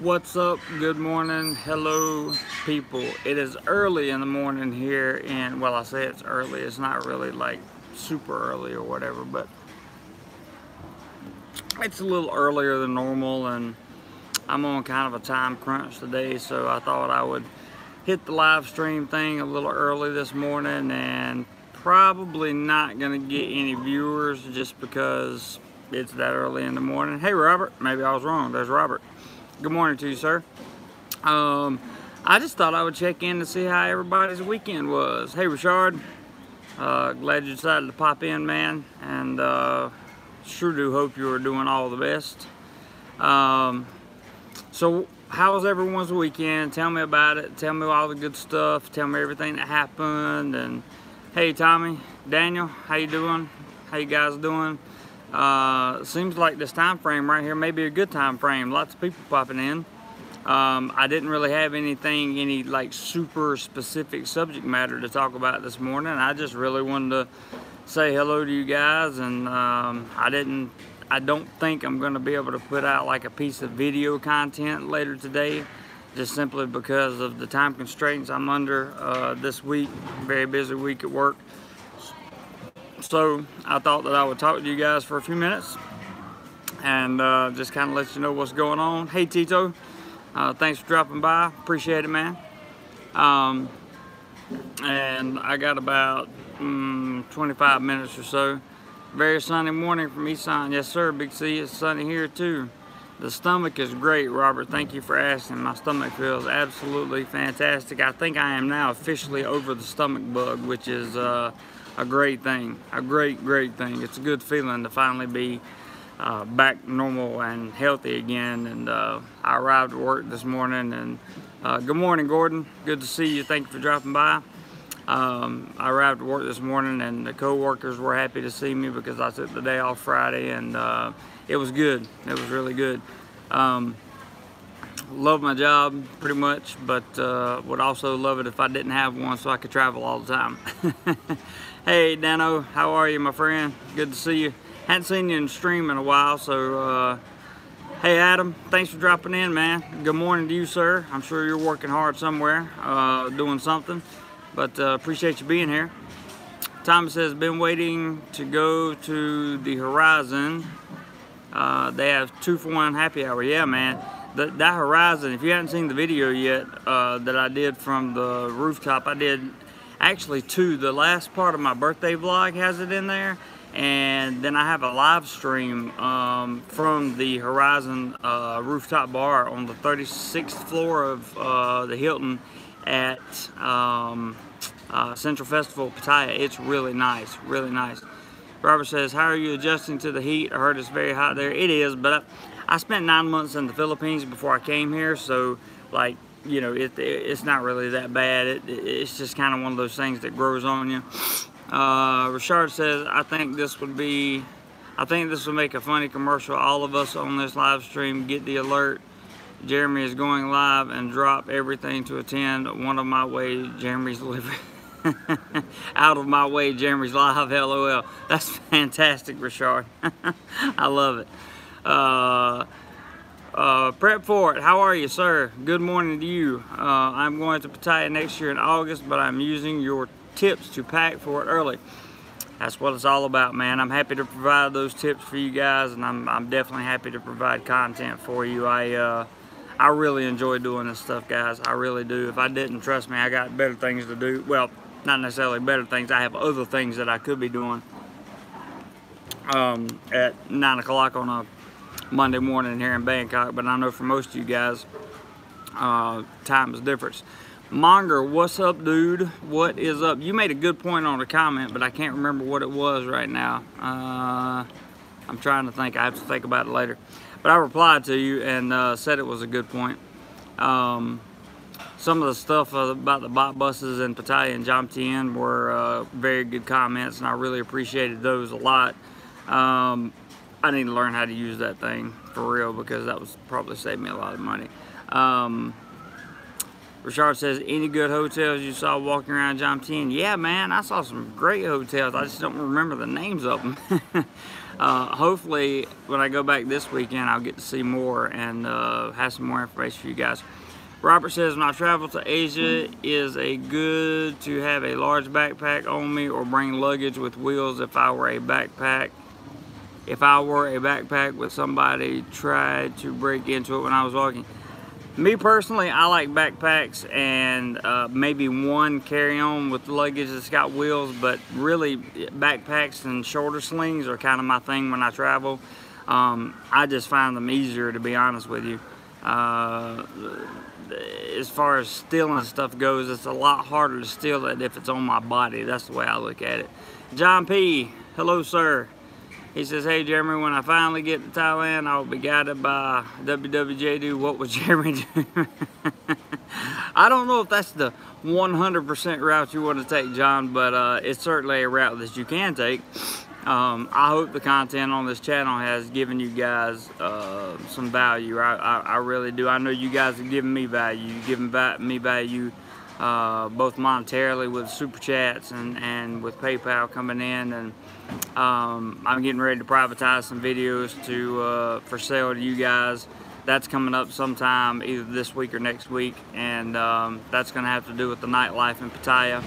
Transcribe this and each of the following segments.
What's up? Good morning. Hello, people. It is early in the morning here, and well, I say it's early. It's not really like super early or whatever, but it's a little earlier than normal, and I'm on kind of a time crunch today, so I thought I would hit the live stream thing a little early this morning, and probably not gonna get any viewers just because it's that early in the morning. Hey, Robert. Maybe I was wrong. There's Robert. Good morning to you, sir. I just thought I would check in to see how everybody's weekend was. Hey, Richard. Glad you decided to pop in, man. And sure do hope you are doing all the best. So, how was everyone's weekend? Tell me about it. Tell me all the good stuff. Tell me everything that happened. And hey, Tommy, Daniel, how you doing? How you guys doing? Seems like this time frame right here may be a good time frame. Lots of people popping in. I didn't really have any like super specific subject matter to talk about this morning. I just really wanted to say hello to you guys, and I don't think I'm going to be able to put out like a piece of video content later today, just simply because of the time constraints I'm under this week. Very busy week at work. So I thought that I would talk to you guys for a few minutes and just kind of let you know what's going on. Hey, Tito, thanks for dropping by. Appreciate it, man. And I got about 25 minutes or so. Very sunny morning from Eastside. Yes, sir. Big C. It's sunny here too. The stomach is great, Robert. Thank you for asking. My stomach feels absolutely fantastic. I think I am now officially over the stomach bug, which is a great thing, a great thing. It's a good feeling to finally be back normal and healthy again. And I arrived at work this morning, and good morning, Gordon. Good to see you. Thank you for dropping by. I arrived at work this morning, and the co-workers were happy to see me because I took the day off Friday, and it was good. It was really good. Love my job pretty much, but would also love it if I didn't have one so I could travel all the time. Hey, Dano, how are you, my friend? Good to see you. Hadn't seen you in the stream in a while, so hey, Adam, thanks for dropping in, man. Good morning to you, sir. I'm sure you're working hard somewhere, doing something, but appreciate you being here. Thomas says, been waiting to go to the Horizon. They have 2-for-1 happy hour. Yeah, man. That Horizon, if you haven't seen the video yet that I did from the rooftop, I did actually 2. The last part of my birthday vlog has it in there, and then I have a live stream from the Horizon rooftop bar on the 36th floor of the Hilton at Central Festival, Pattaya. It's really nice, really nice. Robert says, how are you adjusting to the heat? I heard it's very hot there. It is, but I spent 9 months in the Philippines before I came here, so like, you know, it's not really that bad. It's just kind of one of those things that grows on you. Richard says, I think this would make a funny commercial. All of us on this live stream get the alert. Jeremy is going live and drop everything to attend. One of my way, Jeremy's living. Out of my way, Jeremy's live. LOL. That's fantastic, Richard. I love it. Prep for it. How are you, sir? Good morning to you. I'm going to Pattaya next year in August, but I'm using your tips to pack for it early. That's what it's all about, man. I'm happy to provide those tips for you guys, and I'm definitely happy to provide content for you. I really enjoy doing this stuff, guys. I really do. If I didn't, trust me, I got better things to do. Well, not necessarily better things. I have other things that I could be doing at 9 o'clock on a Monday morning here in Bangkok, but I know for most of you guys, time is different. Monger, what's up, dude? What is up? You made a good point on a comment, but I can't remember what it was right now. I'm trying to think. I have to think about it later. But I replied to you and said it was a good point. Some of the stuff about the bot buses in Pattaya and Jomtien were very good comments, and I really appreciated those a lot. I need to learn how to use that thing for real, because that was probably save me a lot of money. Richard says, any good hotels you saw walking around Jomtien? Yeah, man, I saw some great hotels. I just don't remember the names of them. Hopefully, when I go back this weekend, I'll get to see more and have some more information for you guys. Robert says, when I travel to Asia, is it good to have a large backpack on me or bring luggage with wheels if I were a backpack? If I were a backpack with somebody tried to break into it when I was walking. Me personally, I like backpacks and maybe one carry-on with luggage that's got wheels, but really backpacks and shoulder slings are kind of my thing when I travel. I just find them easier, to be honest with you. As far as stealing stuff goes, it's a lot harder to steal it if it's on my body. That's the way I look at it. John P, hello sir. He says, hey Jeremy, when I finally get to Thailand, I'll be guided by WWJD. What would Jeremy do? I don't know if that's the 100% route you want to take, John, but it's certainly a route that you can take. I hope the content on this channel has given you guys some value. I really do. I know you guys have given me value. You've given me value both monetarily with super chats and with PayPal coming in, and I'm getting ready to privatize some videos to for sale to you guys. That's coming up sometime either this week or next week, and that's going to have to do with the nightlife in Pattaya.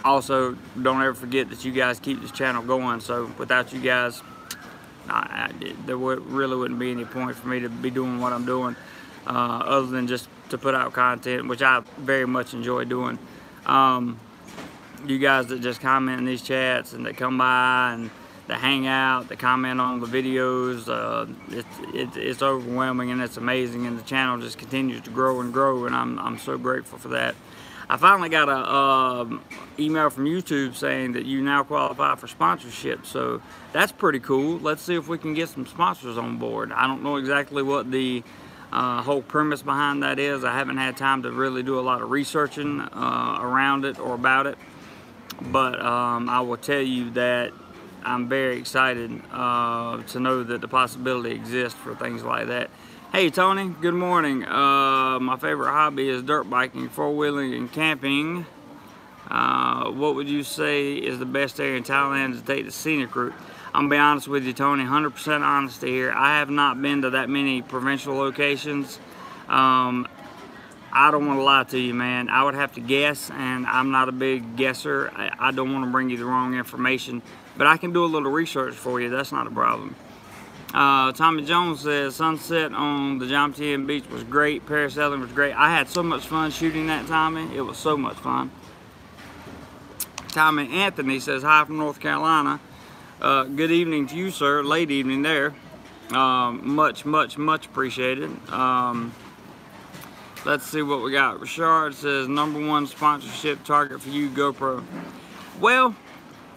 Also, don't ever forget that you guys keep this channel going. So without you guys, there really wouldn't be any point for me to be doing what I'm doing, other than just to put out content, which I very much enjoy doing. You guys that just comment in these chats and that come by and that hang out, that comment on the videos, it's overwhelming and it's amazing, and the channel just continues to grow and grow, and I'm so grateful for that. I finally got a email from YouTube saying that you now qualify for sponsorship, so that's pretty cool. Let's see if we can get some sponsors on board. I don't know exactly what the whole premise behind that is. I haven't had time to really do a lot of researching around it or about it, but I will tell you that I'm very excited to know that the possibility exists for things like that. Hey Tony, good morning. My favorite hobby is dirt biking, four-wheeling, and camping. What would you say is the best area in Thailand to take the scenic route? I'm gonna be honest with you, Tony, 100% honesty here. I have not been to that many provincial locations. I don't want to lie to you, man. I would have to guess, and I'm not a big guesser. I don't want to bring you the wrong information, but I can do a little research for you. That's not a problem. Tommy Jones says, sunset on the Jomtien beach was great. Parasailing was great. I had so much fun shooting that, Tommy. It was so much fun. Tommy Anthony says, hi from North Carolina. Good evening to you, sir. Late evening there. Much appreciated. Let's see what we got. Richard says, #1 sponsorship target for you, GoPro. Well,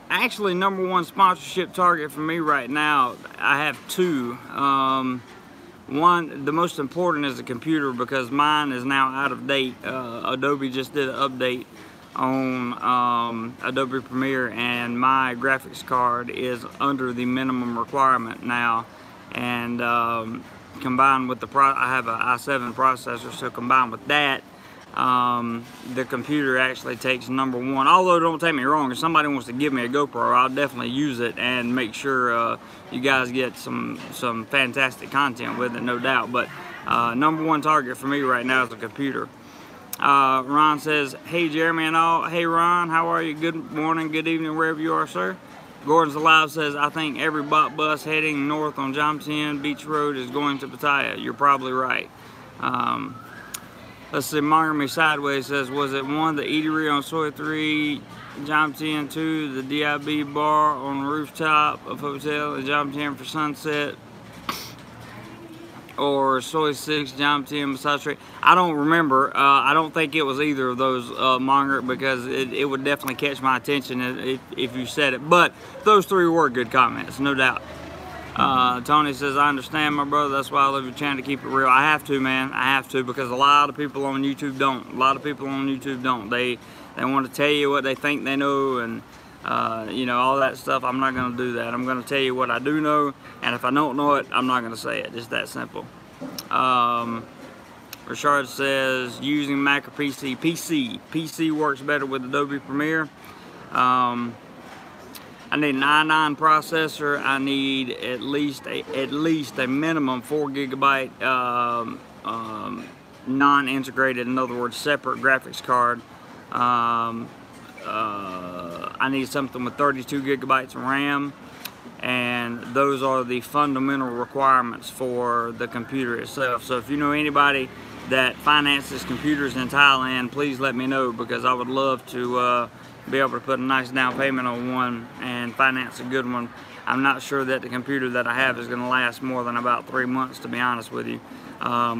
actually, #1 sponsorship target for me right now, I have two. One, the most important is the computer, because mine is now out of date. Adobe just did an update on Adobe Premiere, and my graphics card is under the minimum requirement now, and combined with I have an i7 processor, so combined with that, the computer actually takes #1. Although, don't take me wrong, if somebody wants to give me a GoPro, I'll definitely use it and make sure you guys get some fantastic content with it, no doubt. But #1 target for me right now is the computer. Ron says, hey Jeremy and all. Hey Ron, how are you? Good morning, good evening, wherever you are, sir. Gordon's Alive says, I think every bot bus heading north on Jomtien Beach Road is going to Pattaya. You're probably right. Let's see, Montgomery Sideways says, was it 1, the eatery on Soy 3, Jomtien 2, the DIB bar on the rooftop of hotel in Jomtien for sunset, or Soy 6, Jomtien massage tree? I don't remember. I don't think it was either of those, Monger, because it would definitely catch my attention if you said it. But those three were good comments, no doubt. Tony says, I understand, my brother. That's why I love your channel, to keep it real. I have to, man. I have to, because a lot of people on YouTube don't. A lot of people on YouTube don't. They want to tell you what they think they know, and you know, all that stuff. I'm not going to do that. I'm going to tell you what I do know, and if I don't know it, I'm not going to say it. Just that simple. Richard says, using Mac or PC? PC works better with Adobe Premiere. I need an i9 processor. I need at least a minimum 4 gigabyte non-integrated, in other words, separate graphics card. I need something with 32 gigabytes of RAM, and those are the fundamental requirements for the computer itself. So if you know anybody that finances computers in Thailand, please let me know, because I would love to be able to put a nice down payment on one and finance a good one. I'm not sure that the computer that I have is going to last more than about 3 months, to be honest with you.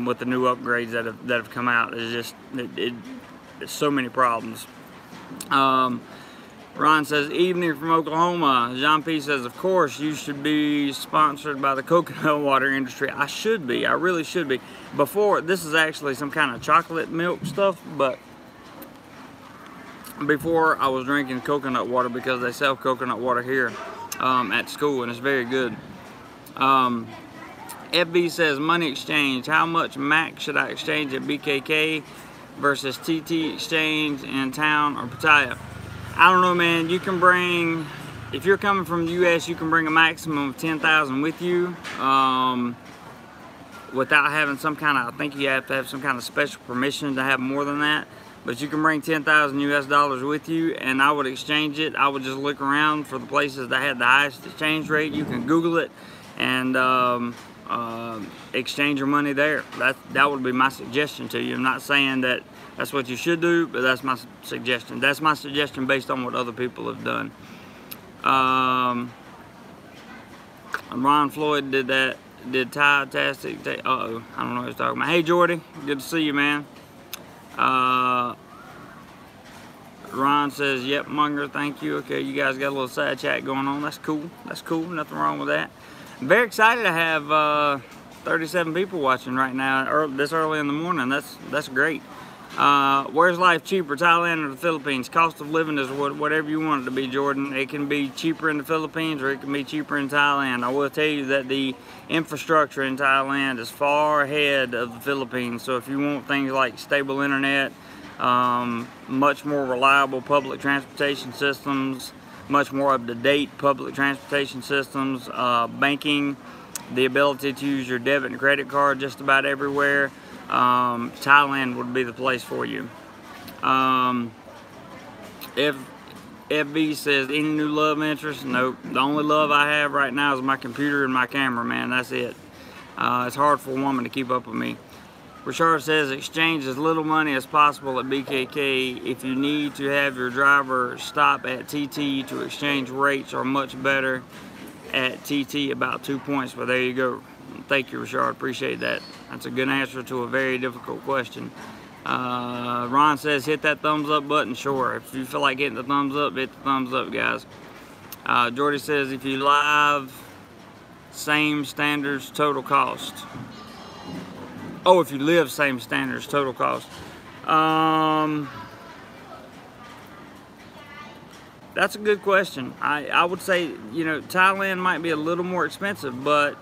With the new upgrades that have come out, it's just it's so many problems. Ron says, evening from Oklahoma. Jean P says, of course you should be sponsored by the coconut water industry. I should be. I really should be. Before, this is actually some kind of chocolate milk stuff, but before I was drinking coconut water because they sell coconut water here at school, and it's very good. FB says, money exchange. How much MAC should I exchange at BKK versus TT exchange in town or Pattaya? I don't know, man. You can bring, if you're coming from the US, you can bring a maximum of 10,000 with you without having some kind of, I think you have to have some kind of special permission to have more than that. But you can bring 10,000 US dollars with you, and I would exchange it. I would just look around for the places that had the highest exchange rate. You can Google it and exchange your money there. That would be my suggestion to you. I'm not saying that that's what you should do, but that's my suggestion. That's my suggestion based on what other people have done. Ron Floyd did that. Did Thai-tastic. Uh-oh, I don't know what he's talking about. Hey, Jordy, good to see you, man. Ron says, yep, Munger, thank you. Okay, you guys got a little side chat going on. That's cool. That's cool. Nothing wrong with that. I'm very excited to have 37 people watching right now, this early in the morning. That's great. Where's life cheaper, Thailand or the Philippines? Cost of living is whatever you want it to be, Jordan. It can be cheaper in the Philippines or it can be cheaper in Thailand. I will tell you that the infrastructure in Thailand is far ahead of the Philippines. So if you want things like stable internet, much more reliable public transportation systems, much more up-to-date public transportation systems, banking, the ability to use your debit and credit card just about everywhere, Thailand would be the place for you. If FB says, any new love interest? Nope. The only love I have right now is my computer and my camera, man. That's it. It's hard for a woman to keep up with me. Richard says, exchange as little money as possible at BKK. If you need to have your driver stop at TT to exchange, rates are much better at TT, about 2 points, but there you go. Thank you, Richard. Appreciate that. That's a good answer to a very difficult question. Ron says, hit that thumbs up button. Sure. If you feel like hitting the thumbs up, hit the thumbs up, guys. Jordy says, if you live, same standards, total cost. Oh, if you live, same standards, total cost. That's a good question. I would say, you know, Thailand might be a little more expensive, but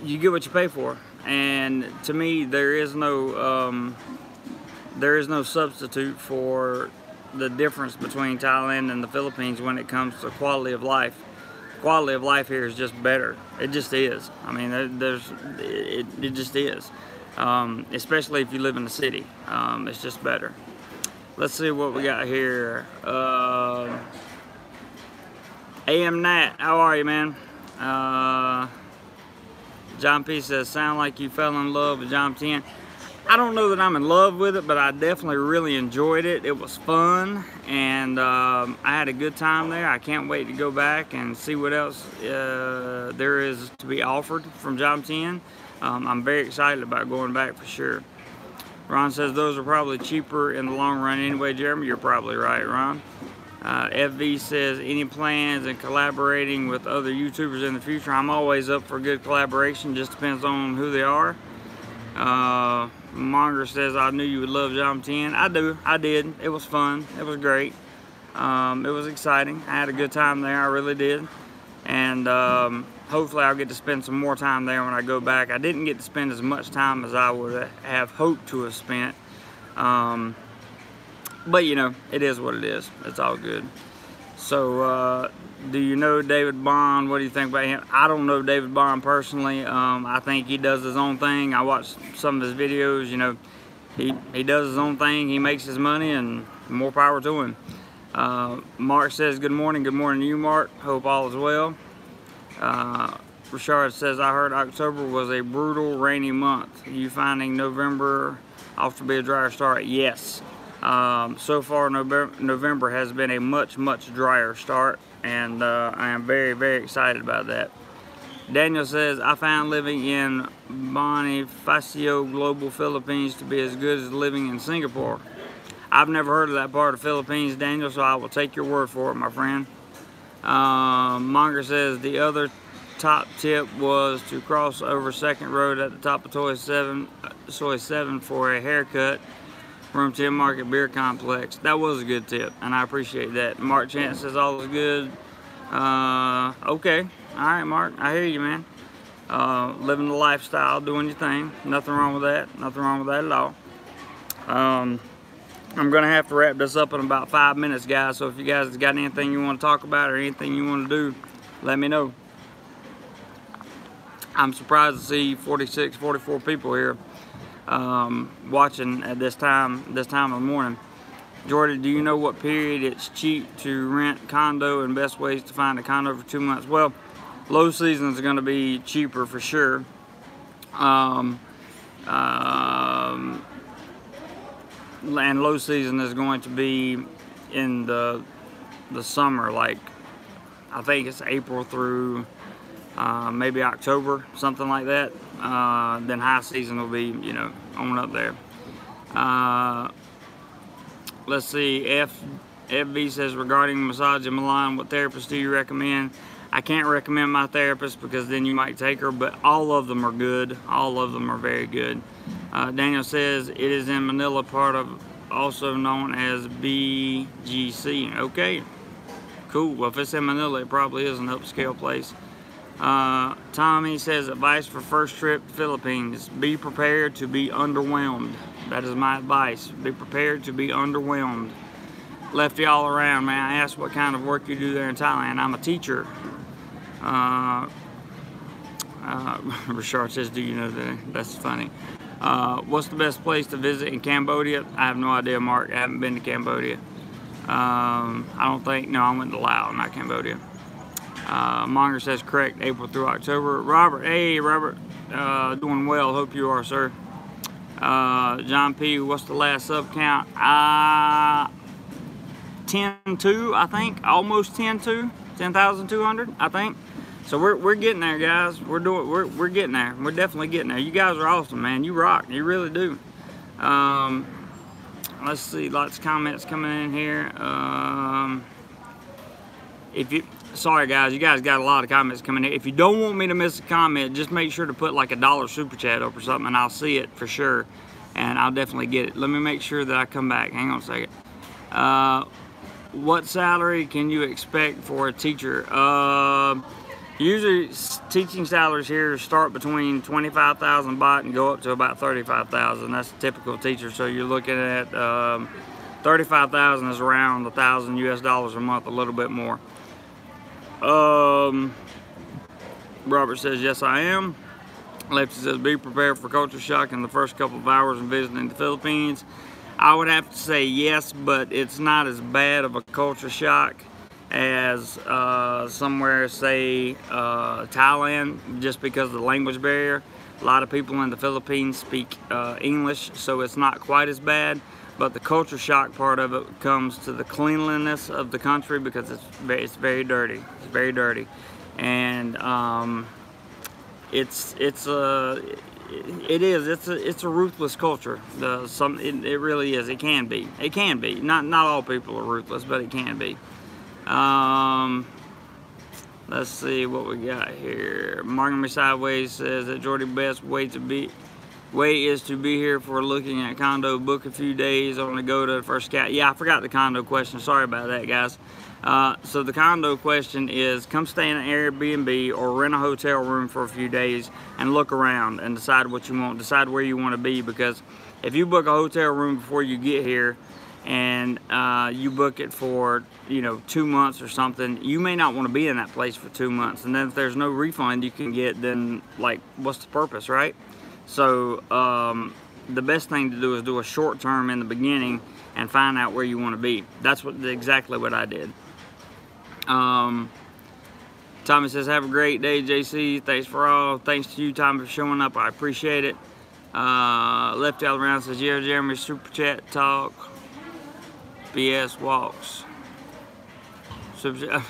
you get what you pay for. And to me, there is no substitute for the difference between Thailand and the Philippines when it comes to quality of life. Quality of life here is just better. It just is. I mean, it just is. Especially if you live in the city, it's just better. Let's see what we got here. AM Nat, how are you, man? John P says, sound like you fell in love with Jomtien. I don't know that I'm in love with it, but I definitely really enjoyed it. It was fun, and I had a good time there. I can't wait to go back and see what else there is to be offered from Jomtien. I'm very excited about going back for sure. Ron says those are probably cheaper in the long run anyway. Jeremy, you're probably right, Ron. FV says, any plans in collaborating with other YouTubers in the future? I'm always up for good collaboration, just depends on who they are. Monger says, I knew you would love Jomtien. I did. It was fun. It was great. It was exciting. I had a good time there. I really did. And hopefully I'll get to spend some more time there when I go back. I didn't get to spend as much time as I would have hoped to have spent. But you know, it is what it is. It's all good. So, do you know David Bond? What do you think about him? I don't know David Bond personally. I think he does his own thing. I watched some of his videos. You know, he does his own thing. He makes his money, and more power to him. Mark says, good morning. Good morning to you, Mark. Hope all is well. Richard says, I heard October was a brutal rainy month. Are you finding November off to be a drier start? Yes. So far, November has been a much drier start, and I am very excited about that. Daniel says, I found living in Bonifacio, Global, Philippines to be as good as living in Singapore. I've never heard of that part of the Philippines, Daniel, so I will take your word for it, my friend. Monger says, the other top tip was to cross over Second Road at the top of Soy 7 for a haircut. Room 10 Market Beer Complex. That was a good tip, and I appreciate that. Mark Chance says all is good. Okay. Alright, Mark. I hear you, man. Living the lifestyle, doing your thing. Nothing wrong with that. Nothing wrong with that at all. I'm going to have to wrap this up in about 5 minutes, guys. So if you guys got anything you want to talk about or anything you want to do, let me know. I'm surprised to see 46, 44 people here watching at this time of the morning. Jordan, do you know what period it's cheap to rent condo and best ways to find a condo for 2 months? Well, low season is going to be cheaper for sure. And low season is going to be in the summer, like I think it's April through maybe October, something like that. Then high season will be, you know, on up there. Let's see, FV says, regarding massage in Milan, what therapist do you recommend? I can't recommend my therapist because then you might take her, but all of them are good. All of them are very good. Daniel says, it is in Manila, part of also known as BGC. Okay, cool. Well, if it's in Manila, it probably is an upscale place. Tommy says, advice for first trip to Philippines. Be prepared to be underwhelmed. That is my advice. Be prepared to be underwhelmed. Lefty all around, man. I asked what kind of work you do there in Thailand. I'm a teacher. Richard says, do you know that? That's funny. What's the best place to visit in Cambodia? I have no idea, Mark. I haven't been to Cambodia. I don't think, no, I went to Laos, not Cambodia. Monger says correct, April through October. Robert, hey Robert, doing well, hope you are, sir. John P, what's the last sub count? 10-2, I think, almost 10-2, 10,200, I think. So we're getting there, guys. We're getting there. We're definitely getting there. You guys are awesome, man. You rock. You really do. Let's see, lots of comments coming in here. Sorry guys, you guys got a lot of comments coming in. If you don't want me to miss a comment, just make sure to put like $1 super chat up or something, and I'll see it for sure, and I'll definitely get it. Let me make sure that I come back. Hang on a second. What salary can you expect for a teacher? Usually teaching salaries here start between 25,000 baht and go up to about 35,000. That's a typical teacher. So you're looking at 35,000 is around $1,000 US a month, a little bit more. Robert says, yes, I am. Lefty says, be prepared for culture shock in the first couple of hours of visiting the Philippines. I would have to say yes, but it's not as bad of a culture shock as somewhere, say, Thailand, just because of the language barrier. A lot of people in the Philippines speak English, so it's not quite as bad. But the culture shock part of it comes to the cleanliness of the country, because it's very dirty. It's very dirty, and it's a ruthless culture. It really is. It can be. It can be. Not all people are ruthless, but it can be. Let's see what we got here. Marking Me Sideways says that Jordy, best way is to be here for looking at condo. Book a few days on the go to the first scout. Yeah, I forgot the condo question. Sorry about that, guys. So the condo question is, come stay in an Airbnb or rent a hotel room for a few days and look around and decide what you want. Decide where you want to be, because if you book a hotel room before you get here and you book it for, you know, 2 months or something, you may not want to be in that place for 2 months. And then if there's no refund you can get, then like, what's the purpose, right? So the best thing to do is do a short term in the beginning and find out where you want to be. That's exactly what I did. Tommy says, have a great day, JC. Thanks for all. Thanks to you, Tommy, for showing up. I appreciate it. Lefty all around says, yeah, Jeremy, super chat talk. BS walks. Super chat.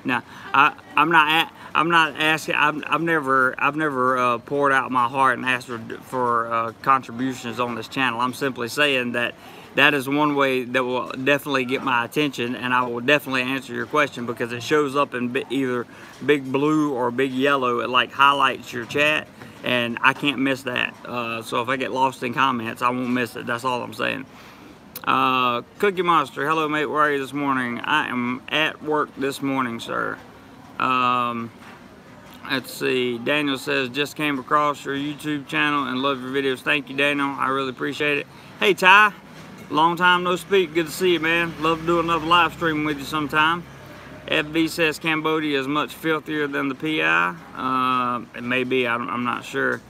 Now, I'm not asking. I've never poured out my heart and asked for contributions on this channel. I'm simply saying that that is one way that will definitely get my attention, and I will definitely answer your question because it shows up in either big blue or big yellow. It like highlights your chat, and I can't miss that. So if I get lost in comments, I won't miss it. That's all I'm saying. Cookie Monster, hello mate, where are you this morning? I am at work this morning, sir. Let's see, Daniel says, just came across your YouTube channel and love your videos. Thank you, Daniel, I really appreciate it. Hey Ty, long time no speak, good to see you, man. Love to do another live stream with you sometime. FB says Cambodia is much filthier than the PI. It may be, I'm not sure.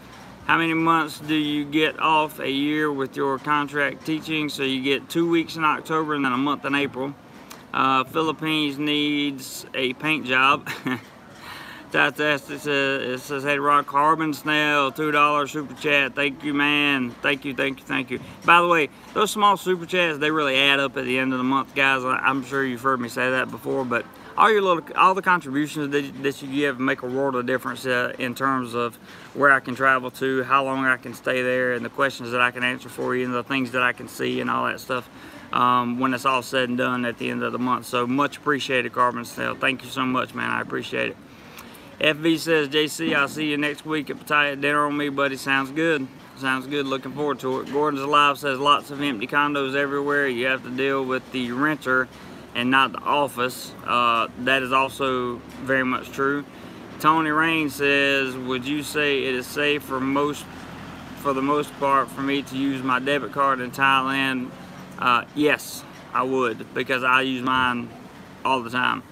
How many months do you get off a year with your contract teaching? So you get 2 weeks in October and then a month in April. Philippines needs a paint job. Fantastic. It says, hey Ron, Carbon Snail, $2 super chat. Thank you, man. Thank you, thank you, thank you. By the way, those small super chats, they really add up at the end of the month, guys. I'm sure you've heard me say that before, but all the contributions that you give make a world of difference in terms of where I can travel to, how long I can stay there, and the questions that I can answer for you, and the things that I can see, and all that stuff when it's all said and done at the end of the month. So much appreciated, Carbon Snail. Thank you so much, man. I appreciate it. FV says, JC, I'll see you next week at Pattaya. Dinner on me, buddy. Sounds good. Sounds good. Looking forward to it. Gordon's Alive says, lots of empty condos everywhere. You have to deal with the renter and not the office. That is also very much true. Tony Rain says, would you say it is safe for the most part for me to use my debit card in Thailand? Yes, I would, because I use mine all the time.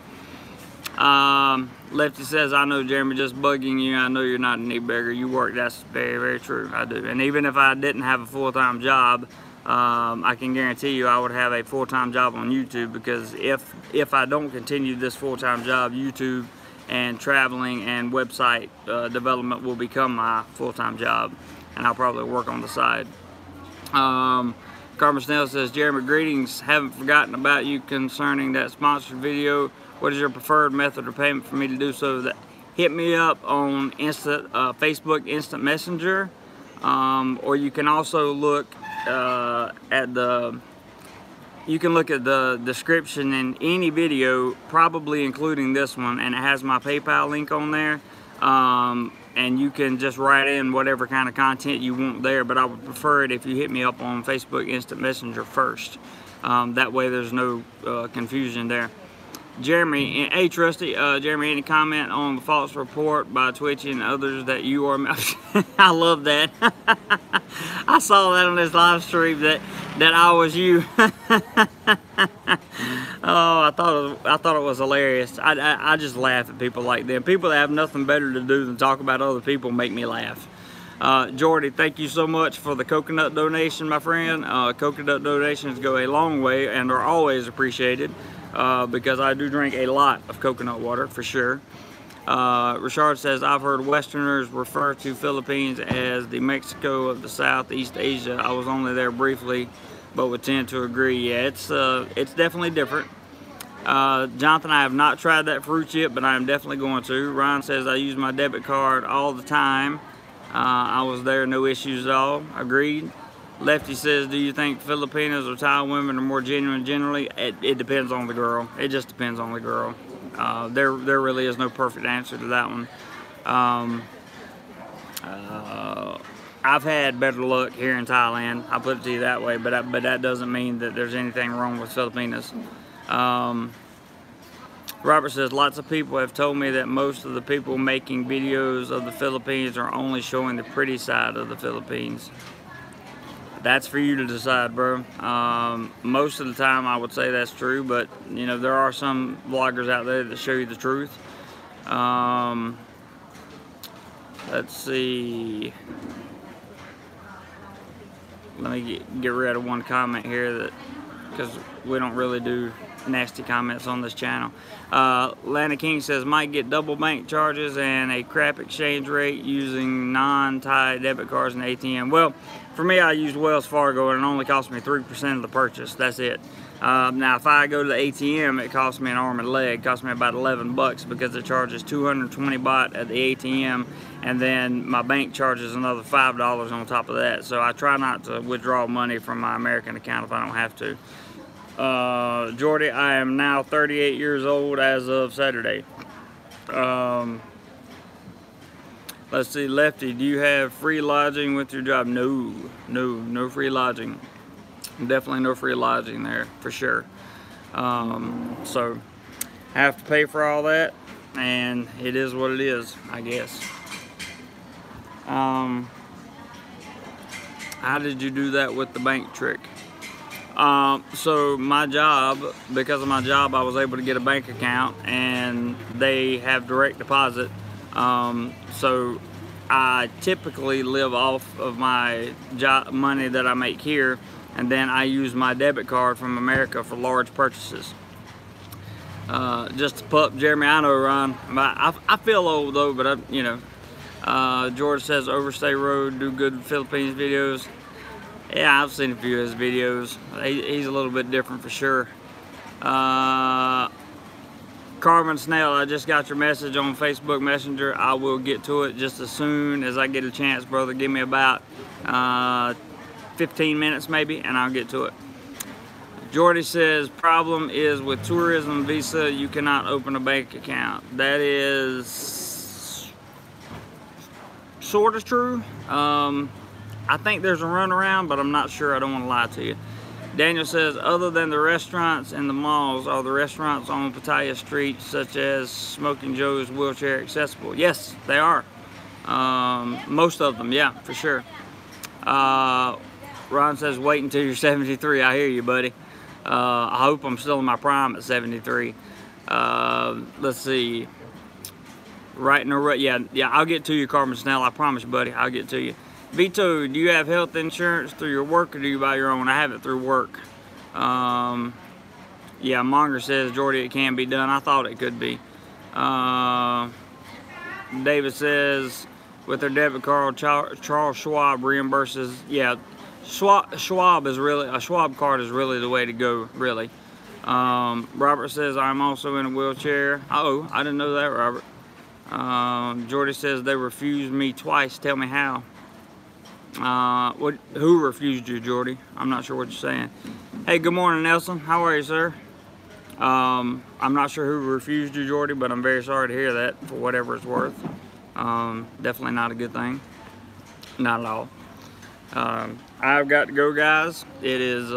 Lefty says, I know, Jeremy, just bugging you. I know you're not a knee beggar. You work. That's very, very true. I do. And even if I didn't have a full-time job, I can guarantee you I would have a full-time job on YouTube, because if I don't continue this full-time job, YouTube and traveling and website development will become my full-time job, and I'll probably work on the side. Carmen Snell says, Jeremy, greetings. Haven't forgotten about you concerning that sponsored video. What is your preferred method of payment for me to do so? Hit me up on Facebook Instant Messenger, or you can also look at the description in any video, probably including this one, and it has my PayPal link on there, and you can just write in whatever kind of content you want there, but I would prefer it if you hit me up on Facebook Instant Messenger first. That way there's no confusion there. Jeremy, hey Trusty, Jeremy, any comment on the false report by Twitchy and others that you are? I love that. I saw that on this live stream that I was you. Oh, I thought it was hilarious. I just laugh at people like them. People that have nothing better to do than talk about other people make me laugh. Jordy, thank you so much for the coconut donation, my friend. Coconut donations go a long way and are always appreciated. Because I do drink a lot of coconut water, for sure. Richard says, I've heard Westerners refer to Philippines as the Mexico of the Southeast Asia. I was only there briefly, but would tend to agree. Yeah, it's definitely different. Jonathan, I have not tried that fruit yet, but I am definitely going to. Ryan says, I use my debit card all the time. I was there, no issues at all. Agreed. Lefty says, do you think Filipinas or Thai women are more genuine generally? It depends on the girl. It just depends on the girl. There really is no perfect answer to that one. I've had better luck here in Thailand. I'll put it to you that way, but that doesn't mean that there's anything wrong with Filipinas. Robert says, lots of people have told me that most of the people making videos of the Philippines are only showing the pretty side of the Philippines. That's for you to decide, bro. Most of the time I would say that's true, but you know, there are some vloggers out there that show you the truth. Let's see. Let me get rid of one comment here, that because we don't really do nasty comments on this channel. Lana King says, might get double bank charges and a crap exchange rate using non-Thai debit cards and ATM. Well, for me, I used Wells Fargo and it only cost me 3% of the purchase. That's it. Now, if I go to the ATM, it costs me an arm and a leg. It costs me about 11 bucks because it charges 220 baht at the ATM, and then my bank charges another $5 on top of that. So I try not to withdraw money from my American account if I don't have to. Jordy, I am now 38 years old as of Saturday. Let's see, Lefty, do you have free lodging with your job? No free lodging. Definitely no free lodging there, for sure. So, I have to pay for all that, and it is what it is, I guess. How did you do that with the bank trick? So my job, because of my job, I was able to get a bank account, and they have direct deposit. So I typically live off of my job money that I make here, and then I use my debit card from America for large purchases. Just to pup, Jeremy, I know, Ron. I feel old though, but you know. George says, Overstay Road, do good Philippines videos. Yeah, I've seen a few of his videos. He's a little bit different for sure. Carmen Snell, I just got your message on Facebook Messenger. I will get to it just as soon as I get a chance, brother. Give me about 15 minutes maybe, and I'll get to it. Jordy says, problem is with tourism visa, you cannot open a bank account. That is sort of true. I think there's a runaround, but I'm not sure. I don't want to lie to you. Daniel says, other than the restaurants and the malls, are the restaurants on Pattaya Street, such as Smoking Joe's, wheelchair accessible? Yes, they are. Most of them, yeah, for sure. Ron says, wait until you're 73. I hear you, buddy. I hope I'm still in my prime at 73. Let's see. Yeah, I'll get to you, Carmen Snell. I promise, buddy. I'll get to you. Vito, do you have health insurance through your work, or do you buy your own? I have it through work. Yeah, Monger says, Jordy, it can be done. I thought it could be. David says, with their debit card, Charles Schwab reimburses. Yeah, Schwab is really, a Schwab card is really the way to go, really. Robert says, I'm also in a wheelchair. Uh-oh, I didn't know that, Robert. Jordy says, they refused me twice. Tell me how. Who refused you, Jordy? I'm not sure what you're saying. Hey, good morning, Nelson. How are you, sir? I'm not sure who refused you, Jordy, but I'm very sorry to hear that, for whatever it's worth. Definitely not a good thing. Not at all. I've got to go, guys. It is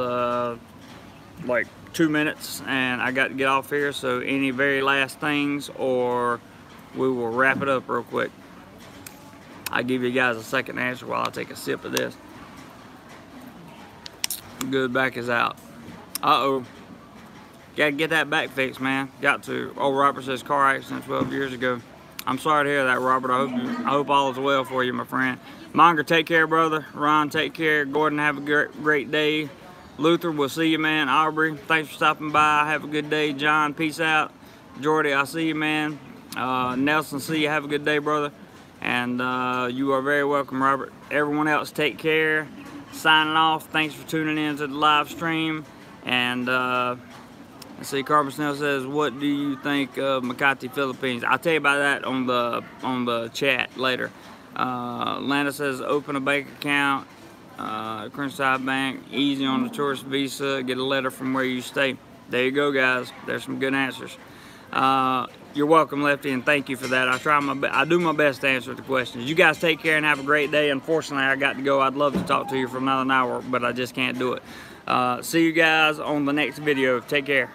like 2 minutes, and I got to get off here. So any very last things, or we will wrap it up real quick. I'll give you guys a second to answer while I take a sip of this. Good, back is out. Uh-oh. Gotta get that back fixed, man. Got to. Oh, Robert says car accident 12 years ago. I'm sorry to hear that, Robert. I hope all is well for you, my friend. Monger, take care, brother. Ron, take care. Gordon, have a great day. Luther, we'll see you, man. Aubrey, thanks for stopping by. Have a good day. John, peace out. Jordy, I'll see you, man. Nelson, see you. Have a good day, brother. And you are very welcome, Robert. Everyone else, take care. Signing off. Thanks for tuning in to the live stream. And let's see, Carmen Snell says, what do you think of Makati, Philippines? I'll tell you about that on the chat later. Lana says, open a bank account. Crunchside Bank, easy on the tourist visa. Get a letter from where you stay. There you go, guys. There's some good answers. You're welcome, Lefty, and thank you for that. I do my best to answer the questions. You guys take care and have a great day. Unfortunately, I got to go. I'd love to talk to you for another hour, but I just can't do it. See you guys on the next video. Take care.